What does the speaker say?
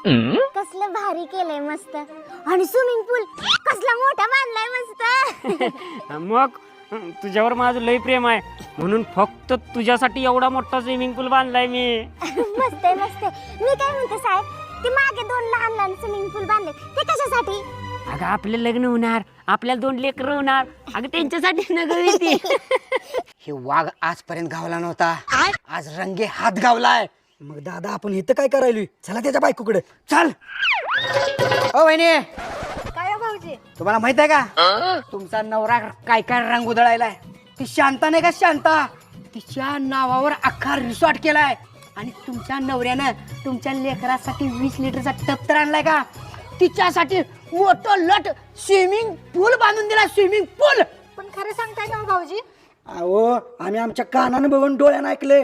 कसलं भारी केलंय मस्त. आणि स्विमिंग पूल कसला मोठा बांधलाय मस्त. मग तुझ्यावर माझं लय प्रेम आहे म्हणून फक्त तुझ्यासाठी एवढा मोठा स्विमिंग पूल बांधलाय मी. मस्त आहे मस्त आहे. मी काय म्हणते साहेब, ते मागे 2 लहान लहान स्विमिंग पूल बांधले ते कशासाठी? अगं आपलं लग्न होणार, आपल्याला 2 लेकरं होणार, अगं त्यांच्यासाठी नगवी ती. हे वाघ आजपर्यंत गावला नव्हता, आज रंगे हात गावलाय. मग दादा आपण इथं काय करायलोय? चला त्याच्या बायकोकडे. चल. ओ वहिनी, काय भाऊजी? तुम्हाला माहित आहे का तुमचा नवरा काय काय रंग उधळायलाय? ती शांता नाही का, शांता, तिच्या नावावर अख्खा रिसॉर्ट केलाय. आणि तुमच्या नवऱ्यानं तुमच्या लेकरासाठी 20 लिटरचा टप तर आणलाय का? तिच्यासाठी मोठं लट स्विमिंग पूल बांधून दिला, स्विमिंग पूल. पण खरं सांगताय ना भाऊजी? अहो आम्ही आमच्या कानानं बघून डोळ्यानं ऐकले.